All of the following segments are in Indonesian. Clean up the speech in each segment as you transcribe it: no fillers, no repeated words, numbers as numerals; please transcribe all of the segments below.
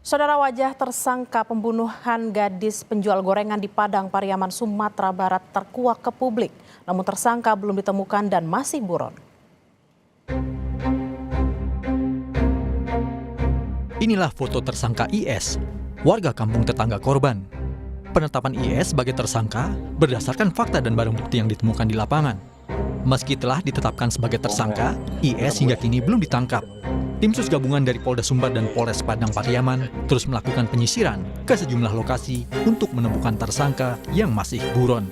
Saudara, wajah tersangka pembunuhan gadis penjual gorengan di Padang Pariaman, Sumatera Barat terkuak ke publik. Namun tersangka belum ditemukan dan masih buron. Inilah foto tersangka IS, warga kampung tetangga korban. Penetapan IS sebagai tersangka berdasarkan fakta dan barang bukti yang ditemukan di lapangan. Meski telah ditetapkan sebagai tersangka, IS hingga kini belum ditangkap. Tim sus gabungan dari Polda Sumbar dan Polres Padang Pariaman terus melakukan penyisiran ke sejumlah lokasi untuk menemukan tersangka yang masih buron.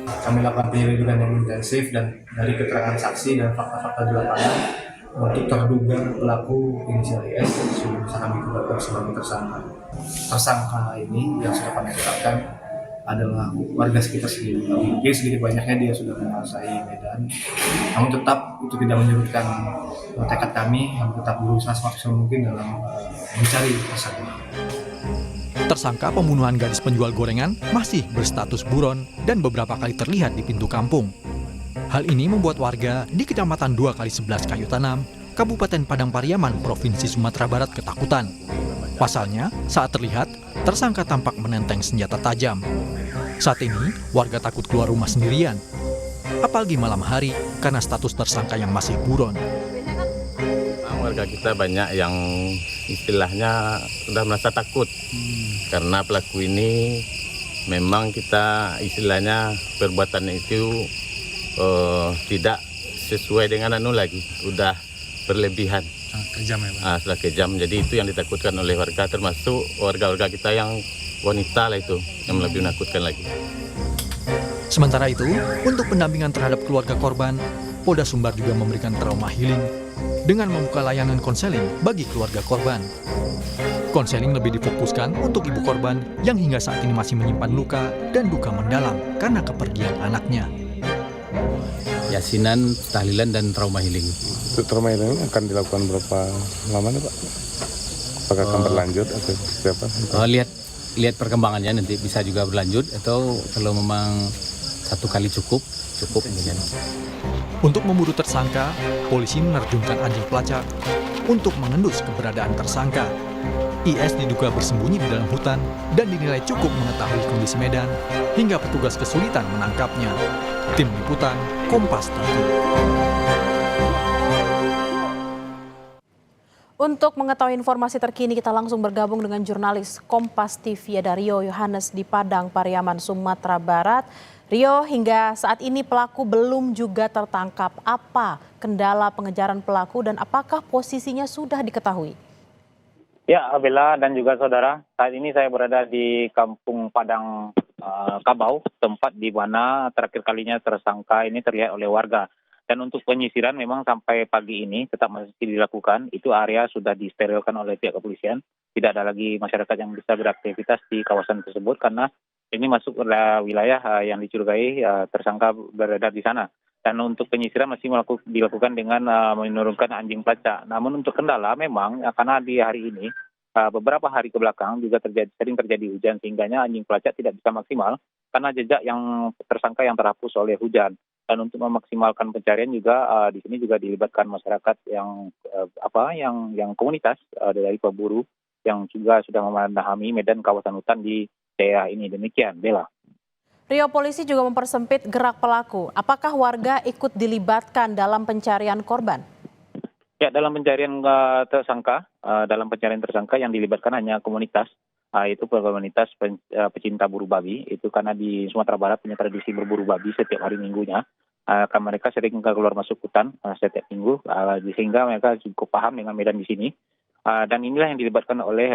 Kami lakukan penyelidikan yang intensif dan dari keterangan saksi dan fakta-fakta di lapangan untuk terduga pelaku inisial IS sudah bisa kami tetapkan sebagai tersangka. Tersangka ini yang sudah kami tetapkan adalah warga sekitar sendiri. Mungkin sedikit banyaknya dia sudah menguasai Medan. Namun tetap itu tidak menyurutkan tekad kami yang tetap berusaha semaksimal mungkin dalam mencari tersangka. Tersangka pembunuhan gadis penjual gorengan masih berstatus buron dan beberapa kali terlihat di pintu kampung. Hal ini membuat warga di Kecamatan 2x11 Kayu Tanam, Kabupaten Padang Pariaman, Provinsi Sumatera Barat ketakutan. Pasalnya, saat terlihat, tersangka tampak menenteng senjata tajam. Saat ini, warga takut keluar rumah sendirian. Apalagi malam hari karena status tersangka yang masih buron. Warga kita banyak yang istilahnya sudah merasa takut karena pelaku ini memang kita istilahnya perbuatannya itu tidak sesuai dengan lagi, udah berlebihan. Kejam ya, Pak? Sudah kejam, jadi itu yang ditakutkan oleh warga, termasuk warga-warga kita yang wanita lah itu yang lebih menakutkan lagi. Sementara itu, untuk pendampingan terhadap keluarga korban, Polda Sumbar juga memberikan trauma healing dengan membuka layanan konseling bagi keluarga korban. Konseling lebih difokuskan untuk ibu korban yang hingga saat ini masih menyimpan luka dan duka mendalam karena kepergian anaknya. Yasinan, tahlilan, dan trauma healing. Trauma healing akan dilakukan berapa lama nih, Pak? Apakah akan berlanjut atau siapa? Lihat perkembangannya, nanti bisa juga berlanjut atau kalau memang satu kali cukup. Untuk memburu tersangka, polisi menerjunkan anjing pelacak untuk mengendus keberadaan tersangka. IS diduga bersembunyi di dalam hutan dan dinilai cukup mengetahui kondisi medan hingga petugas kesulitan menangkapnya. Tim Liputan, Kompas TV. Untuk mengetahui informasi terkini, kita langsung bergabung dengan jurnalis Kompas TV ada Rio Yohanes di Padang Pariaman, Sumatera Barat. Rio, hingga saat ini pelaku belum juga tertangkap. Apa kendala pengejaran pelaku dan apakah posisinya sudah diketahui? Ya, Bella dan juga saudara, saat ini saya berada di Kampung Padang Kabau, tempat di mana terakhir kalinya tersangka ini terlihat oleh warga. Dan untuk penyisiran memang sampai pagi ini tetap masih dilakukan. Itu area sudah disterilkan oleh pihak kepolisian. Tidak ada lagi masyarakat yang bisa beraktivitas di kawasan tersebut karena ini masuk ke wilayah yang dicurigai tersangka berada di sana. Dan untuk penyisiran masih dilakukan dengan menurunkan anjing pelacak. Namun untuk kendala memang karena di hari ini beberapa hari ke belakang juga sering terjadi hujan sehingganya anjing pelacak tidak bisa maksimal karena jejak yang tersangka yang terhapus oleh hujan. Dan untuk memaksimalkan pencarian juga di sini juga dilibatkan masyarakat yang komunitas dari pemburu yang juga sudah memahami medan kawasan hutan di daerah ini. Demikian, Bella. Rio, polisi juga mempersempit gerak pelaku. Apakah warga ikut dilibatkan dalam pencarian korban? Ya, dalam pencarian tersangka yang dilibatkan hanya komunitas, itu komunitas pecinta buru babi. Itu karena di Sumatera Barat punya tradisi berburu babi setiap hari minggunya. Mereka sering keluar masuk hutan setiap minggu, sehingga mereka cukup paham dengan medan di sini. Dan inilah yang dilibatkan oleh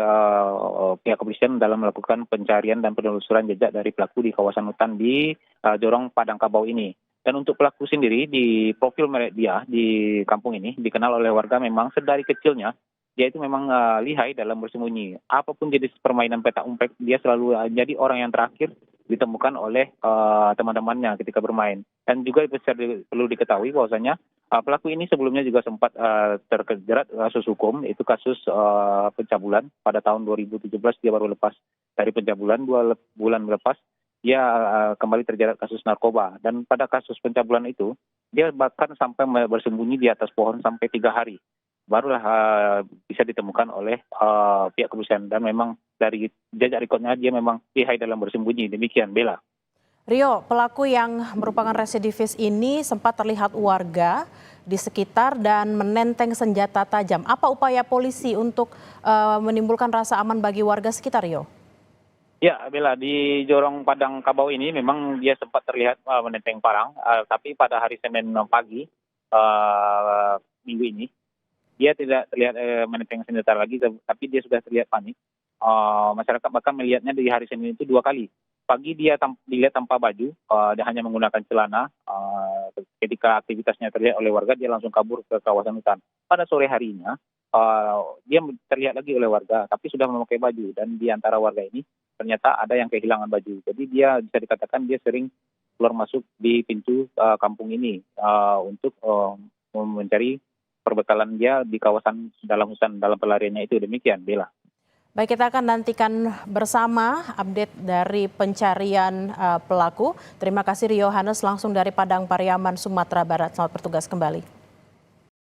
pihak kepolisian dalam melakukan pencarian dan penelusuran jejak dari pelaku di kawasan hutan di Jorong Padang Kabau ini. Dan untuk pelaku sendiri di profil dia di kampung ini dikenal oleh warga memang sedari kecilnya dia itu memang lihai dalam bersembunyi. Apapun jenis permainan petak umpet dia selalu jadi orang yang terakhir ditemukan oleh teman-temannya ketika bermain. Dan juga perlu diketahui bahwasanya pelaku ini sebelumnya juga sempat terjerat kasus hukum, itu kasus pencabulan. Pada tahun 2017 dia baru lepas dari pencabulan, 2 bulan lepas dia kembali terjerat kasus narkoba. Dan pada kasus pencabulan itu dia bahkan sampai bersembunyi di atas pohon sampai 3 hari. barulah bisa ditemukan oleh pihak kepolisian. Dan memang dari jejak rekodnya dia memang lihai dalam bersembunyi. Demikian, Bella. Rio, pelaku yang merupakan residivis ini sempat terlihat warga di sekitar dan menenteng senjata tajam. Apa upaya polisi untuk menimbulkan rasa aman bagi warga sekitar, Rio? Ya, Bella, di Jorong Padang Kabau ini memang dia sempat terlihat menenteng parang, tapi pada hari Senin pagi minggu ini dia tidak terlihat menenteng senjata lagi, tapi dia sudah terlihat panik. Masyarakat bahkan melihatnya di hari Senin itu 2 kali. Pagi dia dilihat tanpa baju, dia hanya menggunakan celana. Ketika aktivitasnya terlihat oleh warga, dia langsung kabur ke kawasan hutan. Pada sore harinya, dia terlihat lagi oleh warga, tapi sudah memakai baju. Dan di antara warga ini, ternyata ada yang kehilangan baju. Jadi dia bisa dikatakan dia sering keluar masuk di pintu kampung ini untuk mencari perbekalan dia di kawasan dalam hutan, dalam pelariannya itu. Demikian, Bella. Baik, kita akan nantikan bersama update dari pencarian pelaku. Terima kasih Rio Hanes langsung dari Padang Pariaman, Sumatera Barat. Selamat bertugas kembali.